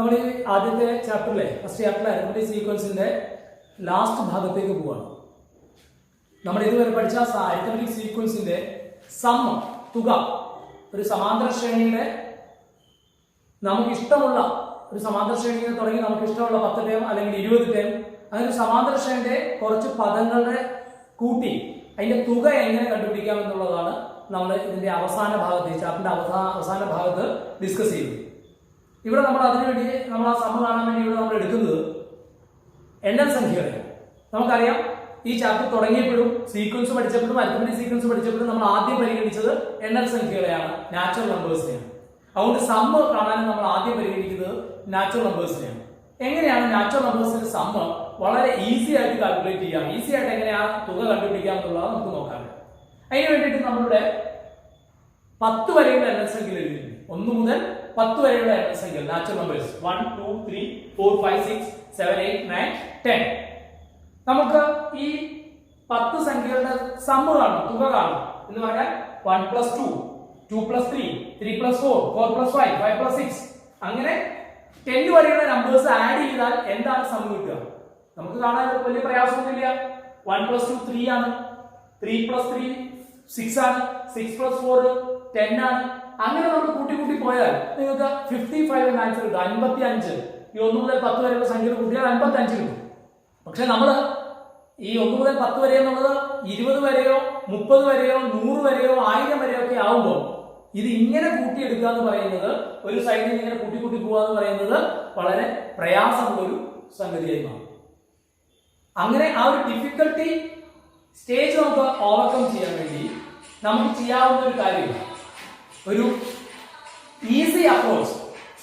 നമ്മൾ ഈ ആദ്യത്തെ ചാപ്റ്ററിലെ ഫസ്റ്റ് ചാപ്റ്ററിലെ അരിത്മെറ്റിക് സീക്വൻസിന്റെ ലാസ്റ്റ് ഭാഗത്തേക്ക് പോവാണ്. നമ്മൾ ഇതുവരെ പഠിച്ച അരിത്മെറ്റിക് സീക്വൻസിന്റെ സം തുക ഒരു സമാന്തര ശ്രേണിയുടെ നമുക്ക് ഇഷ്ടമുള്ള ഒരു സമാന്തര ശ്രേണിയിൽ തുടങ്ങി നമുക്ക് ഇഷ്ടമുള്ള 10 ടേം അല്ലെങ്കിൽ 20 ടേം അങ്ങനെ ഒരു സമാന്തര ശ്രേണിയുടെ കുറച്ച് പദങ്ങളുടെ കൂട്ടി അതിന്റെ തുക എങ്ങനെ കണ്ടുപിടിക്കാം എന്നുള്ളതാണ് നമ്മൾ ഇതിന്റെ അവസാന ഭാഗത്ത് ചാപ്റ്ററിന്റെ അവസാന ഭാഗത്ത് ഡിസ്കസ് ചെയ്തത്. ഇവിടെ നമ്മൾ അതിനുവേണ്ടി നമ്മൾ ആ സമ്മ കാണാൻ വേണ്ടി ഇവിടെ നമ്മൾ എടുക്കുന്നത് എണ്ണൽ സംഖ്യകളെ. നമുക്കറിയാം ഈ ചാപ്റ്റർ തുടങ്ങിയപ്പോഴും സീക്വൻസ് പഠിച്ചപ്പോഴും അരിത്മെറ്റിക് സീക്വൻസ് പഠിച്ചപ്പോഴും നമ്മൾ ആദ്യം പരിഗണിച്ചത് എണ്ണൽ സംഖ്യകളെയാണ്, നാച്ചുറൽ നമ്പേഴ്സിനെയാണ്. അതുകൊണ്ട് സമ്മ കാണാൻ നമ്മൾ ആദ്യം പരിഗണിക്കുന്നത് നാച്ചുറൽ നമ്പേഴ്സിനെയാണ്. എങ്ങനെയാണ് നാച്ചുറൽ നമ്പേഴ്സിന്റെ സമ്മ വളരെ ഈസി ആയിട്ട് കാൽക്കുലേറ്റ് ചെയ്യാം, ഈസി ആയിട്ട് എങ്ങനെയാ തുക കണ്ടുപിടിക്കാം എന്നുള്ളത് നമുക്ക് നോക്കാം. അതിന് വേണ്ടിയിട്ട് നമ്മളുടെ 10 വരെയുള്ള എണ്ണൽ സംഖ്യകൾ എഴുതിയിട്ടുണ്ട്. 1 മുതൽ 10 വരെയുള്ള എണ്ണൽ സംഖ്യകൾ നാച്ചുറൽ നമ്പേഴ്സ് 1 2 3 4 5 6 7 8 9 10. നമുക്ക് ഈ 10 സംഖ്യകളുടെ സമ്മ കാണും, തുക കാണും എന്ന് പറഞ്ഞാൽ 1 + 2 2 + 3 3 + 4 4 + 5 5 + 6 അങ്ങനെ 10 വരെയുള്ള നമ്പേഴ്സ് ആഡ് ചെയ്താൽ എന്താണ് സമ്മ കിട്ടുക? നമുക്ക് കാണാൻ വലിയ പ്രയാസമൊന്നുമില്ല. 1 + 2 3 ആണ്, 3 + 3 6 ആണ്, 6 + 4 10 ആണ്. അങ്ങനെ നമ്മൾ കൂട്ടി പോയാൽ നിങ്ങൾക്ക് 55 എന്ന ആൻസർ കിട്ടും. 55. ഈ 1 മുതൽ 10 വരെയുള്ള സംഖ്യകൾ കൂട്ടിയാൽ 55 കിട്ടും. പക്ഷെ നമ്മൾ ഈ 1 മുതൽ 10 വരെ എന്നുള്ളത് 20 വരെയോ 30 വരെയോ 100 വരെയോ 1000 വരെയോ ഒക്കെ ആവുമ്പോൾ ഇത് ഇങ്ങനെ കൂട്ടിയെടുക്കുക എന്ന് പറയുന്നത്, ഒരു സൈഡിൽ നിന്ന് ഇങ്ങനെ കൂട്ടി പോവുക എന്ന് പറയുന്നത് വളരെ പ്രയാസമുള്ള ഒരു സംഗതിയായി മാറും. അങ്ങനെ ആ ഒരു ഡിഫിക്കൽട്ടി സ്റ്റേജ് നമുക്ക് ഓവർകം ചെയ്യാൻ വേണ്ടി നമുക്ക് ചെയ്യാവുന്ന ഒരു കാര്യം, ഒരു ഈസി അപ്രോച്ച്,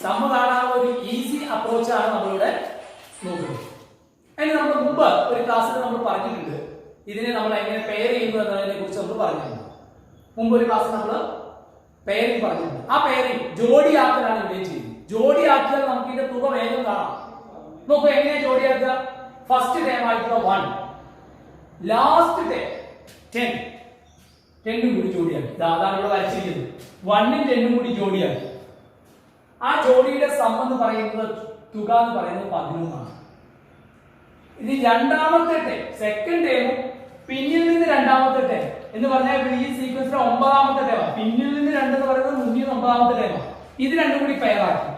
സമ്മ കാണാനുള്ള ഒരു ഈസി അപ്രോച്ചാണ് നമ്മളിവിടെ നോക്കുന്നത്. അതിന് നമ്മൾ മുമ്പ് ഒരു ക്ലാസ്സിൽ നമ്മൾ പറഞ്ഞിട്ടുണ്ട് ഇതിനെ നമ്മൾ എങ്ങനെ പെയർ ചെയ്യുന്നു എന്നതിനെ കുറിച്ച് നമ്മൾ പറഞ്ഞിട്ടുണ്ട്. മുമ്പ് ഒരു ക്ലാസ്സിൽ നമ്മൾ പെയറിംഗ് പറഞ്ഞിട്ടുണ്ട്. ആ പെയറിംഗ് ജോഡിയാക്കലാണ് ഇവിടെ ചെയ്യുന്നത്. ജോഡിയാക്കിയാൽ നമുക്ക് ഇതിന്റെ തുക വേഗം കാണാം. നോക്കൂ എങ്ങനെയാ ജോഡിയാക്കുക. ഫസ്റ്റ് ടേം ആയിട്ടുള്ള 1, ലാസ്റ്റ് ടേം 10, 10 കൂടി ജോഡിയാക്കി. അതാണ് ഇവിടെ വരച്ചിരിക്കുന്നത്. 1ഉം 10ഉം കൂടി ജോഡിയാക്കി. ആ ജോഡിയുടെ സമ്മ എന്ന് പറയുന്നത്, തുക എന്ന് പറയുന്നത് 11 ആണ്. ഇനി രണ്ടാമത്തെ ടേം, സെക്കൻഡ് ടേമും പിന്നിൽ നിന്ന് രണ്ടാമത്തെ ടേം എന്ന് പറഞ്ഞാൽ ഈ സീക്വൻസിലെ 9ാമത്തെ ടേമാണ്. പിന്നിൽ നിന്ന് 2 എന്ന് പറയുന്നത് മുന്നിൽ 9ാമത്തെ ടേമാണ്. ഇത് രണ്ടും കൂടി പെയർ ആക്കി.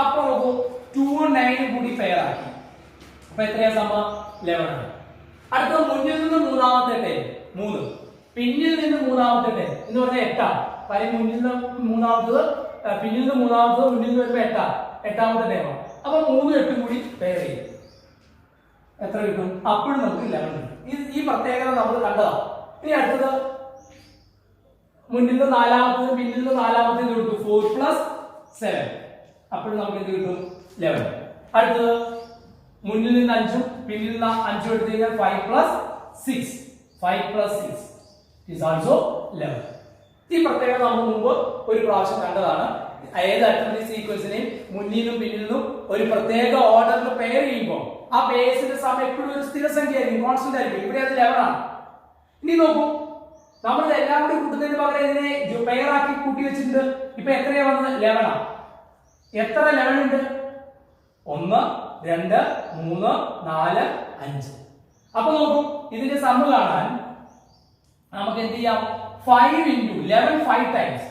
അപ്പൊ നോക്കൂ 2ഉം 9ഉം കൂടി പെയർ ആക്കി. അപ്പൊ എത്രയാ സമ്മ? 11 ആണ്. അടുത്ത മുന്നിൽ നിന്ന് 3ാമത്തെ ടേം 3, പിന്നിൽ നിന്ന് 3ാമത്തെ ടേം എന്ന് പറഞ്ഞാൽ 8 ആണ്. കാര്യം മുന്നിൽ നിന്ന് 3ാമത്തത്, പിന്നിൽ നിന്ന് 3ാമത്തത്, മുന്നിൽ നിന്ന് വരുമ്പോൾ 8 ആണ്. 8ാമത്തെ ടേമാണ്. അപ്പൊ 3ഉം 8ഉം കൂടി പെയർ ചെയ്യും. എത്ര കിട്ടും? അപ്പോഴും നമുക്ക് 11 കിട്ടും. ഈ പ്രത്യേകത നമ്മൾ കണ്ടതാണ്. ഇനി അടുത്തത് മുന്നിൽ നിന്ന് 4ാമത്തത്, പിന്നിൽ നിന്ന് 4ാമത്തേത് കൊടുത്തു 4 + 7, അപ്പോഴും നമുക്ക് എന്ത് കിട്ടും? 11. അടുത്തത് മുന്നിൽ നിന്ന് 5ഉം പിന്നിൽ നിന്ന് 5ഉം എടുത്തു കഴിഞ്ഞാൽ 5 + 6 5 + 6 is also 11. ഈ പ്രത്യേകത നമ്മൾ മുമ്പ് ഒരു പ്രാവശ്യം കണ്ടതാണ്. ഏത് അരിത്മെറ്റിക് സീക്വൻസിനെയും മുന്നിൽ നിന്നും പിന്നിൽ നിന്നും ഒരു പ്രത്യേക ഓർഡറിൽ പെയർ ചെയ്യുമ്പോൾ ആ പേഴ്സിന്റെ സമയം എപ്പോഴും ഒരു സ്ഥിരസംഖ്യ ആയിരിക്കും, കോൺസ്റ്റന്റ് ആയിരിക്കും. ഇവിടെ അത് 11 ആണ്. ഇനി നോക്കൂ, നമ്മൾ എല്ലാം കൂടി കൂട്ടുന്നതിന് പകരം ഇതിനെ പെയർ ആക്കി കൂട്ടി വെച്ചിട്ടുണ്ട്. ഇപ്പൊ എത്രയാ വന്നത്? 11 ആണ്. എത്ര 11 ഉണ്ട്? 1 2 3 4 5. അപ്പൊ നോക്കൂ, ഇതിന്റെ സമ്മ കാണാൻ നമുക്ക് എന്ത് ചെയ്യാം? 5 × 11 5 ടൈംസ്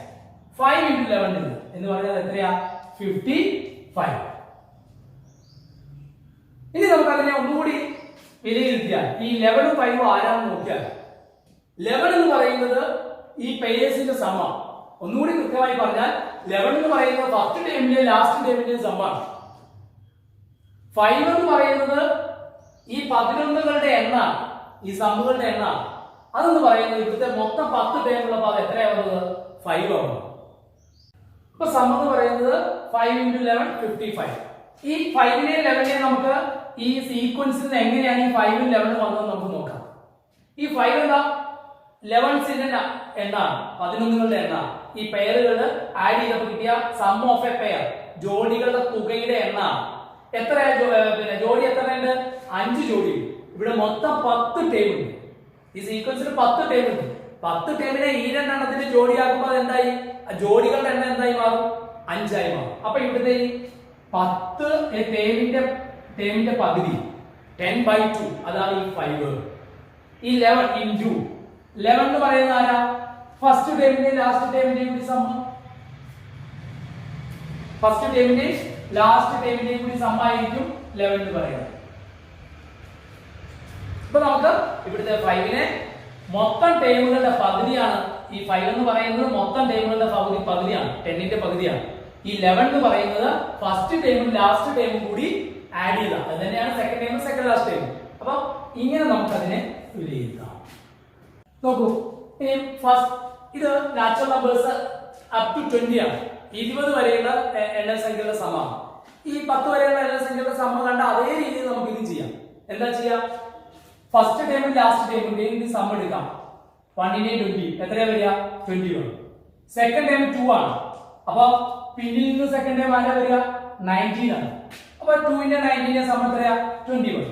5 × 11 എന്ന് പറഞ്ഞാൽ എത്രയാ? 55. ഇനി നമുക്ക് അതിനെ ഒന്നുകൂടി വിലയിരുത്തിയാൽ ഈ 11ഉം 5ഉം ആരാണെന്ന് നോക്കിയാൽ 11 എന്ന് പറയുന്നത് ഈ പേഴ്സിന്റെ സമ്മ. ഒന്നുകൂടി കൃത്യമായി പറഞ്ഞാൽ 11 എന്ന് പറയുന്നത് ഫസ്റ്റ് ടേമിന്റെയും ലാസ്റ്റ് ടേമിന്റെയും സമ്മാണ്. 5 എന്ന് പറയുന്നത് ഈ 11കളുടെ എണ്ണമാണ്, ഈ സമ്മുകളുടെ എണ്ണമാണ്. അതെന്ന് പറയുന്നത് ഇവിടുത്തെ മൊത്തം 10 ടേമുള്ളപ്പോൾ അത് എത്രയാ വന്നത്? 5 ആണ്. അപ്പൊ സമ്മ എന്ന് പറയുന്നത് 5 × 11 55. ഈ 5നെയും 11നെയും നമുക്ക് ഈ സീക്വൻസിൽ നിന്ന് എങ്ങനെയാണ് ഈ 5ഉം 11ഉം വന്നത് നമുക്ക് നോക്കാം. ഈ 5 എന്താ? 11ന്റെ എണ്ണാണ്, 11കളുടെ എണ്ണാണ്. ഈ പെയറുകൾ ആഡ് ചെയ്തപ്പോൾ കിട്ടിയ സം ഓഫ് എ പെയർ, ജോഡികളുടെ തുകയുടെ എണ്ണാണ്. എത്ര ജോഡി എത്രയുണ്ട്? 5 ജോഡി. ഇവിടെ മൊത്തം 10 ടേം ഉണ്ട്. ഈ സീക്വൻസിൽ 10 ടേം ഉണ്ട്. 10 ടേമിനെ ഈ 2 എണ്ണത്തിന് ജോഡിയാക്കുമ്പോൾ എന്തായി? ജോഡികളുടെ എണ്ണം എന്തായി മാറും? 5 ആയി മാറും. അപ്പൊ ഇവിടുത്തെ 10 ടേമിന്റെ പകുതി 10/2 അതാണ് ഈ 5. ഈ 11 ഇൻറ്റു 11 എന്ന് പറയുന്നത് ആരാ? ഫസ്റ്റ് ടേമിന്റെയും ലാസ്റ്റ് ടേമിന്റെയും കൂടി സം. ഫസ്റ്റ് ടേമിന്റെയും ലാസ്റ്റ് ടേമിന്റെയും കൂടി സം ആയിരിക്കും 11 എന്ന് പറയുന്നത്. ഇപ്പൊ നമുക്ക് ഇവിടുത്തെ 5നെ മൊത്തം ടേമുകളുടെ പകുതിയാണ്. ഈ 5 എന്ന് പറയുന്നത് മൊത്തം ടേമുകളുടെ പകുതിയാണ്, 10ന്റെ പകുതിയാണ്. ഈ 11 എന്ന് പറയുന്നത് ഫസ്റ്റ് ടേമും ലാസ്റ്റ് ടേമും കൂടി ആഡ് ചെയ്ത, അത് തന്നെയാണ് സെക്കൻഡ് ടേമും സെക്കൻഡ് ലാസ്റ്റ് ടേമും. അപ്പൊ ഇങ്ങനെ നമുക്ക് അതിനെ വിലയിരുത്താം. നോക്കൂ, ഇനി ഫസ്റ്റ് ഇത് നാച്ചുറൽ നമ്പേഴ്സ് അപ് ടു 20 ആണ്. 20 വരെയുള്ള എണ്ണസംഖ്യകളുടെ സമമാണ്. ഈ 10 വരെയുള്ള എണ്ണസംഖ്യകളുടെ സമം കണ്ട അതേ രീതിയിൽ നമുക്ക് ഇത് ചെയ്യാം. എന്താ ചെയ്യാം? ഫസ്റ്റ് ടേമും ലാസ്റ്റ് ടേമിന്റെയും ഇത് സം എടുക്കാം. 1 × 20 എത്രയാ വരിക? 21. സെക്കൻഡ് ടേം 2 ആണ്. അപ്പൊ പിന്നിൽ നിന്ന് സെക്കൻഡ് ടേം ആരാ വരിക? 19 ആണ്. അപ്പൊ 2 × 19 സം എത്രയാ? 21.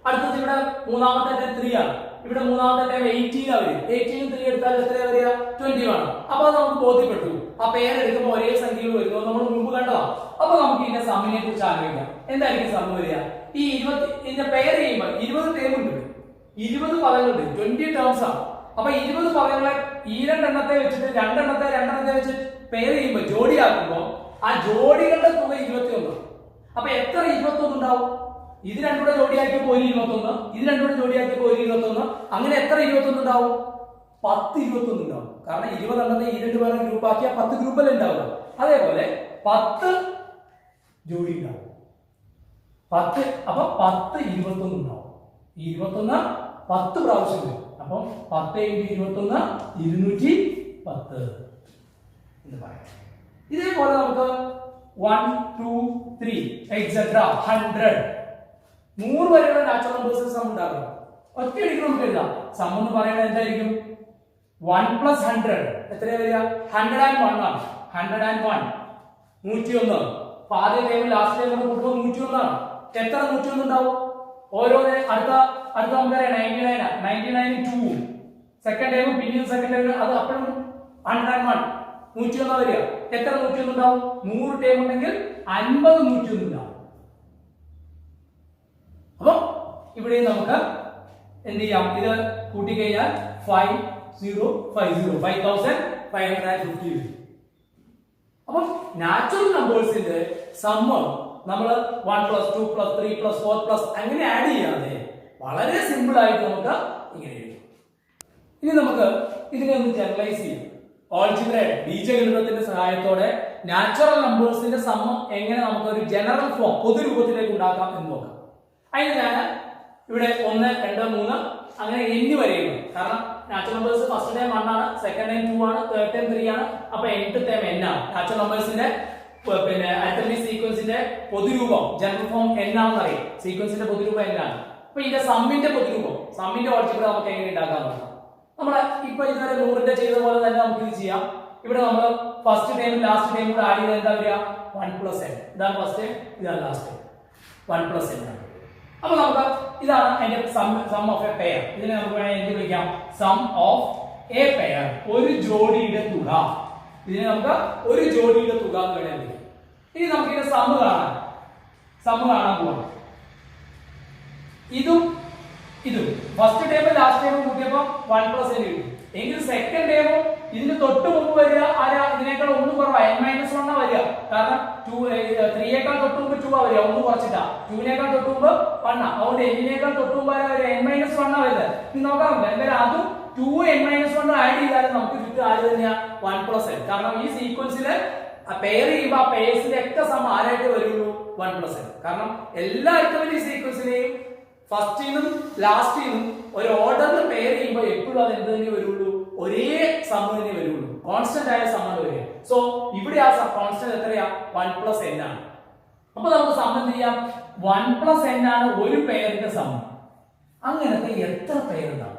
അടുത്തത് ഇവിടെ മൂന്നാമത്തെ ടേം 3 ആണ്. ഇവിടെ മൂന്നാമത്തെ ടേം 18 ആണ് വരിക. 18 3 എടുത്താൽ എത്രയാ വരിക? 21 ആണ്. അപ്പൊ നമുക്ക് ബോധ്യപ്പെട്ടു ആ പേരെടുക്കുമ്പോൾ ഒരേ സംഖ്യകൾ വരുന്നു, നമ്മൾ മുമ്പ് കണ്ടതാണ്. അപ്പൊ നമുക്ക് ഇതിന്റെ സമ്മിനെ കുറിച്ച് ആലോചിക്കാം. എന്തായിരിക്കും സം വരിക? ഈ 20 ഇതിന്റെ പെയർ ചെയ്യുമ്പോൾ 20 ടേം ഉണ്ട്, 20 പദങ്ങളുണ്ട്, 20 ടേംസ് ആണ്. അപ്പൊ 20 പദങ്ങളെ ഈ രണ്ടെണ്ണത്തെ വെച്ചിട്ട് രണ്ടെണ്ണത്തെ വെച്ച് പെയർ ചെയ്യുമ്പോൾ ജോഡിയാക്കുമ്പോൾ ആ ജോഡികളുടെ തുക 21. അപ്പൊ എത്ര 21 ഉണ്ടാവും? ഇത് രണ്ടുകൂടെ ജോഡിയാക്കിയപ്പോൾ 21, ഇത് രണ്ടുകൂടെ ജോഡിയാക്കിയപ്പോൾ 21, അങ്ങനെ എത്ര 21 ഉണ്ടാവും? 10 21 ഉണ്ടാവും. കാരണം 20 എണ്ണത്തെ ഈ രണ്ട് പേരെ ഗ്രൂപ്പ് ആക്കിയാൽ 10 ഗ്രൂപ്പല്ലേ ഉണ്ടാവുക. അതേപോലെ 10 ജോഡി ഉണ്ടാവും. 10 അപ്പൊ 10 21 ഉണ്ടാവും. 21 10 പ്രാവശ്യം വരും. അപ്പം 10 × 21 210 എന്ന് പറയാം. ഇതേപോലെ നമുക്ക് 1 2 3 etc 100 100 വരെയുള്ള നാച്ചുറൽ നമ്പേഴ്സ് സം ഉണ്ടാകും. ഒറ്റയടിക്ക് നമുക്ക് എഴുതാം. സം എന്ന് പറയുന്നത് എന്തായിരിക്കും? 1 + 100 എത്രയാ വരിക? 101 ആണ്. 101 101. ആദ്യ ടേമിൽ ലാസ്റ്റ് ടേമിൽ കൂട്ടുമ്പോൾ 101 ആണ്. എത്ര 101 ഉണ്ടാവും? ഓരോന്ന് അടുത്ത നമുക്കറിയാം 99 ആണ്. 99 2 സെക്കൻഡ് ടൈമും പിന്നീട് സെക്കൻഡ് ടൈമും അത് അപ്പോഴും 101 101 വരിക. എത്ര 101 ഉണ്ടാവും? 100 ടൈം ഉണ്ടെങ്കിൽ 50 101 ഉണ്ടാവും. അപ്പൊ ഇവിടെ നമുക്ക് എന്ത് ചെയ്യാം? ഇത് കൂട്ടിക്കഴിഞ്ഞാൽ 5550 അപ്പം നാച്ചുറൽ നമ്പേഴ്സിന്റെ സമ്മ് നമ്മൾ 1 + 2 + 3 + 4 അങ്ങനെ ആഡ് ചെയ്യാതെ വളരെ സിമ്പിൾ ആയിട്ട് നമുക്ക് ഇങ്ങനെ എഴുതാം. ഇനി നമുക്ക് ഇതിനെ ഒന്ന് ജനറലൈസ് ചെയ്യാം. ഓൾജിബ്രയുടെ ബീജഗണിതത്തിന്റെ സഹായത്തോടെ നാച്ചുറൽ നമ്പേഴ്സിന്റെ സമ്മ് എങ്ങനെ നമുക്ക് ഒരു ജനറൽ ഫോം പൊതുരൂപത്തിലേക്ക് ഉണ്ടാക്കാം എന്ന് നോക്കാം. അതിന് ഞാൻ ഇവിടെ 1 2 3 അങ്ങനെ എണ്ണി വരെയുള്ളൂ. കാരണം നാച്ചുറൽ നമ്പേഴ്സ് ഫസ്റ്റ് ടൈം 1 ആണ്, സെക്കൻഡ് ടൈം 2 ആണ്, തേർഡ് ടൈം 3 ആണ്, അപ്പൊ nth ടൈം n ആണ്. നാച്ചുറൽ നമ്പേഴ്സിന്റെ അരിത്മെറ്റിക് സീക്വൻസിന്റെ പൊതുരൂപം ജനറൽ ഫോം n ആണെന്ന് അറിയാം. സീക്വൻസിന്റെ പൊതുരൂപം n ആണ്. അപ്പൊ ഇതിന്റെ സമ്മിന്റെ പൊതുരൂപം, സമ്മിന്റെ ഓൾജിബ്ര നമുക്ക് എങ്ങനെ ഉണ്ടാക്കാൻ നോക്കാം. നമ്മളെ ഇപ്പൊ ഇതുവരെ 100ന്റെ ചെയ്ത പോലെ തന്നെ നമുക്ക് ഇത് ചെയ്യാം. ഇവിടെ നമ്മൾ ഫസ്റ്റ് ടൈമും ലാസ്റ്റ് ടൈമും കൂടെ ആഡ് ചെയ്ത് എന്താ വരിക? 1 + n. ഇതാണ് ഫസ്റ്റ് ടൈം, ഇതാണ് ലാസ്റ്റ് ടൈം. 1 + n ആണ്. അപ്പൊ നമുക്ക് ഇതാണ് അതിന്റെ സം ഓഫ് എ പെയർ. ഇതിനെ നമുക്ക് വേണമെങ്കിൽ എന്ത് വിളിക്കാം? സം ഓഫ് എ പെയർ, ഒരു ജോഡിയുടെ തുക. ഇതിനെ നമുക്ക് ഒരു ജോഡിയുടെ തുക എന്ന് വേണമെങ്കിൽ വിളിക്കാം. ഇനി നമുക്ക് ഇതിന്റെ സം കാണാൻ പോവാം. ഇതും ഫസ്റ്റ് ടൈമും ലാസ്റ്റ് ടൈമും കൂട്ടിയപ്പോൾ 1 + n കിട്ടും. എങ്കിൽ സെക്കൻഡ് ടൈമും ഇതിന് തൊട്ട് മുമ്പ് വരിക ആരാ? ഇതിനേക്കാൾ 1 കുറവാ, n - 1 വരിക. കാരണം 3യേക്കാൾ തൊട്ട് മുമ്പ് 2 വരിക, 1 കുറച്ചിട്ടാ. 2നേക്കാൾ തൊട്ട് മുമ്പ് 1 ആ. അതുകൊണ്ട് n-നേക്കാൾ തൊട്ട് മുമ്പ് ആരാ വരിക? n - 1 വരുന്നത്. ഇനി നോക്കാം എന്തായാലും അതും 2 n - 1 ആഡ് ചെയ്താലും നമുക്ക് കിട്ടുക ആര് തന്നെയാ? 1 + n. കാരണം ഈ സീക്വൻസിൽ പെയർ ചെയ്യുമ്പോൾ ആ പെയർസിന്റെ ഒക്കെ സം ആരായിട്ട് വരുള്ളൂ? 1 + n. കാരണം എല്ലാ അരിത്മെറ്റിക് സീക്വൻസിനെയും ഫസ്റ്റിനും ലാസ്റ്റിനും ഒരു ഓർഡറിൽ പെയർ ചെയ്യുമ്പോൾ എപ്പോഴും അത് എന്ത് തന്നെ വരുള്ളൂ? ഒരേ സം തന്നെ വരുള്ളൂ, കോൺസ്റ്റന്റ് ആയ സം വരിക. സോ ഇവിടെ ആ കോൺസ്റ്റന്റ് എത്രയാ? 1 + n ആണ്. അപ്പൊ നമുക്ക് സം എന്ത് ചെയ്യാം? 1 + n ആണ് ഒരു പെയറിന്റെ സം. അങ്ങനത്തെ എത്ര പെയർ ഉണ്ടാവും?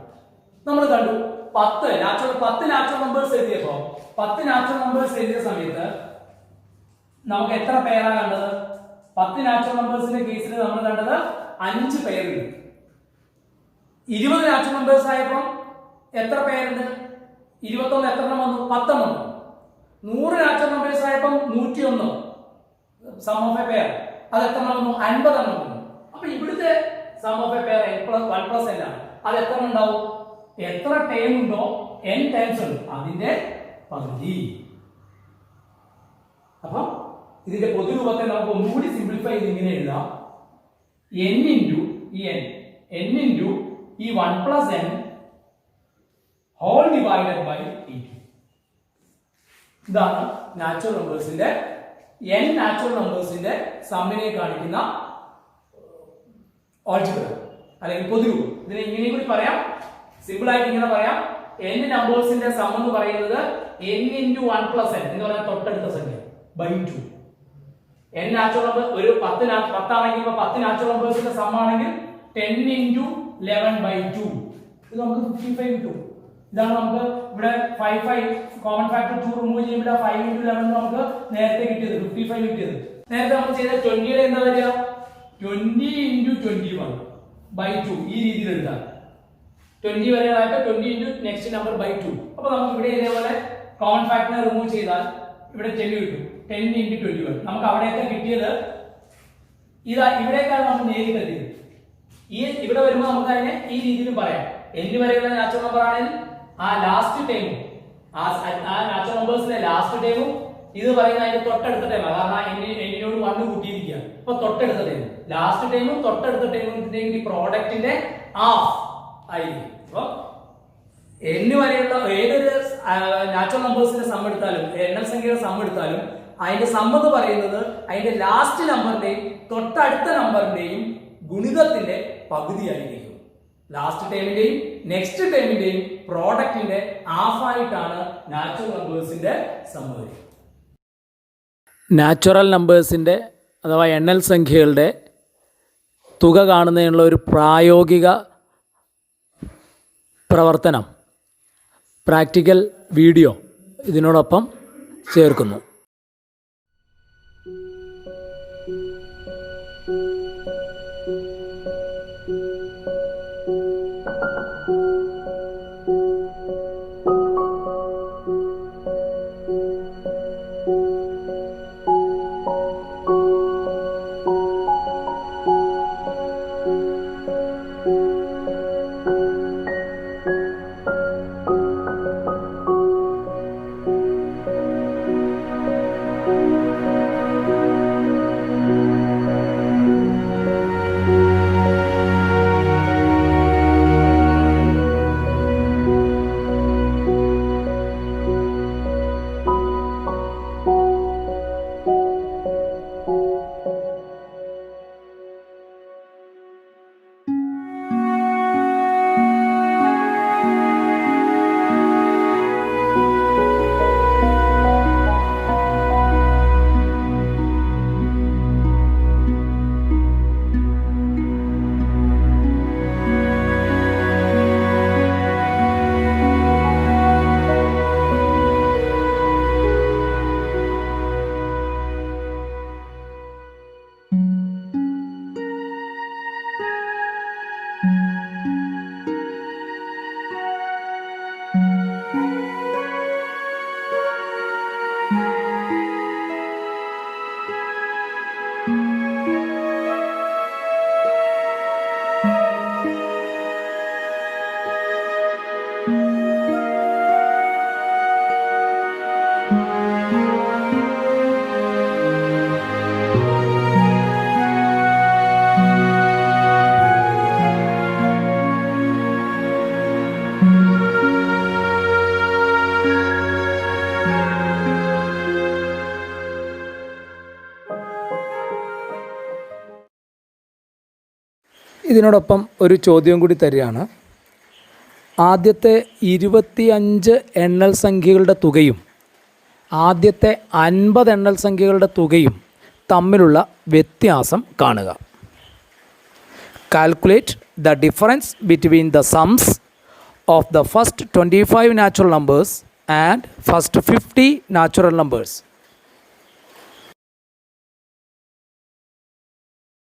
നമ്മൾ കണ്ടു 10 നാച്ചുറൽ നമ്പേഴ്സ് എഴുതിയപ്പോ 10 നാച്ചുറൽ നമ്പേഴ്സ് എഴുതിയ സമയത്ത് നമുക്ക് എത്ര പെയറാ കണ്ടത്? 10 നാച്ചുറൽ നമ്പേഴ്സിന്റെ കേസിൽ നമ്മൾ കണ്ടത് 5 പെയർ ഉണ്ട്. 20 നാച്ചുറൽ നമ്പേഴ്സ് ആയപ്പോൾ എത്ര പെയറുണ്ട്? 21 എത്ര എണ്ണം വന്നു? 10 വന്നു. 100 നാച്ചുറൽ നമ്പേഴ്സ് ആയപ്പോൾ 101 സം ഓഫ് എ പെയർ. അത് എത്ര വന്നു? 50 എണ്ണം വന്നു. അപ്പൊ ഇവിടുത്തെ sum of a pair n+1 + n ആണ്. അത് എത്ര ഉണ്ടാവും? എത്ര ടേം ഉണ്ടോ n ടൈംസ് ഉണ്ട് അതിന്റെ പകുതി. അപ്പൊ ഇതിന്റെ പൊതുരൂപത്തെ നമുക്ക് ഒന്നുകൂടി സിംപ്ലിഫൈ ചെയ്ത് ഇങ്ങനെ എഴുതാം. n ഇൻറ്റു ഈ n ഇൻറ്റു ഈ 1 + n ഹോൾ ഡിവൈഡഡ് ബൈ 8. ഇതാണ് നാച്ചുറൽ നമ്പേഴ്സിന്റെ n നാച്ചുറൽ നമ്പേഴ്സിന്റെ സമ്മിനെ കാണിക്കുന്ന ഓൾജിബ്ര അല്ലെങ്കിൽ പൊതുരൂപം. ഇതിനെ ഇങ്ങനെ കൂടി പറയാം, സിമ്പിൾ ആയിട്ട് ഇങ്ങനെ പറയാം. n നമ്പേഴ്സിന്റെ സം എന്ന് പറയുന്നത് n ഇൻറ്റു 1 + n എന്ന് പറഞ്ഞാൽ തൊട്ടടുത്ത സംഖ്യ ബൈ 2. n നാച്ചുറൽ നമ്പർ ഒരു 10 ആണെങ്കിൽ 10 നാച്ചുറൽ നമ്പേഴ്സിന്റെ സം ആണെങ്കിൽ 10 ഇൻറ്റു 11/2. ഇത് നമുക്ക് 55 കിട്ടും. ഇതാണ് നമുക്ക് ഇവിടെ 5 കോമൺ ഫാക്ടർ 2 റിമൂവ് ചെയ്യുമ്പോൾ 5 ഇൻറ്റു 11 നമുക്ക് നേരത്തെ കിട്ടിയത് 55 കിട്ടിയത്. നേരത്തെ നമ്മൾ ചെയ്ത 20യുടെ എന്താ വരിക? 20 ഇൻറ്റു 21/2 ഈ രീതിയിൽ എഴുതാം. 20 വരെ ആയിട്ട് 20 ഇൻറ്റു നെക്സ്റ്റ് നമ്പർ ബൈ 2. അപ്പൊ നമുക്ക് ഇവിടെ ഇതേപോലെ കോമൺ ഫാക്ടറിനെ റിമൂവ് ചെയ്താൽ ഇവിടെ 10 കിട്ടും. 10 ഇൻറ്റു 21 നമുക്ക് അവിടെയൊക്കെ കിട്ടിയത് ഇതാ ഇവിടേക്കാണ് നമ്മൾ നേരിട്ട് എത്തിയത്. ഈ ഇവിടെ വരുമ്പോൾ നമുക്ക് അതിനെ ഈ രീതിയിൽ പറയാം. n വരെയുള്ള നാച്ചുറൽ നമ്പർ ആണെങ്കിൽ ആ ലാസ്റ്റ് ടൈമും ആ നാച്ചുറൽ നമ്പേഴ്സിലെ ലാസ്റ്റ് ടൈമും ഇത് പറയുന്ന അതിന്റെ തൊട്ടടുത്ത ടൈം, കാരണം എന്നോട് 1 കൂട്ടിയിരിക്കുക. അപ്പൊ തൊട്ടടുത്ത ടൈം ലാസ്റ്റ് ടൈമും തൊട്ടടുത്ത ടൈമും ഈ പ്രോഡക്റ്റിന്റെ ഹാഫ് ആയിരിക്കും. അപ്പൊ n വരെയുള്ള ഏതൊരു നാച്ചുറൽ നമ്പേഴ്സിന്റെ സം എടുത്താലും എണ്ണൽ സംഖ്യയുടെ സം എടുത്താലും അതിന്റെ സം എന്ന് പറയുന്നത് അതിന്റെ ലാസ്റ്റ് നമ്പറിന്റെയും തൊട്ടടുത്ത നമ്പറിന്റെയും ഗുണിതത്തിന്റെ പകുതിയായിരിക്കും. ലാസ്റ്റ് ടൈമിന്റെയും നെക്സ്റ്റ് ടൈമിന്റെയും പ്രോഡക്റ്റിന്റെ ഹാഫ് ആയിട്ടാണ് നാച്ചുറൽ നമ്പേഴ്സിന്റെ സം വരിക. നാച്ചുറൽ നമ്പേഴ്സിന്റെ അഥവാ എണ്ണൽ സംഖ്യകളുടെ തുക കാണുന്നതിനുള്ള ഒരു പ്രായോഗിക പ്രവർത്തനം പ്രാക്ടിക്കൽ വീഡിയോ ഇതിനോടൊപ്പം ചേർക്കുന്നു. ഇതിനോടൊപ്പം ഒരു ചോദ്യം കൂടി തരികയാണ്. ആദ്യത്തെ 25 എണ്ണൽ സംഖ്യകളുടെ തുകയും ആദ്യത്തെ 50 എണ്ണൽ സംഖ്യകളുടെ തുകയും തമ്മിലുള്ള വ്യത്യാസം കാണുക. Calculate the difference between the സംസ് of the first 25 natural numbers and first 50 natural numbers.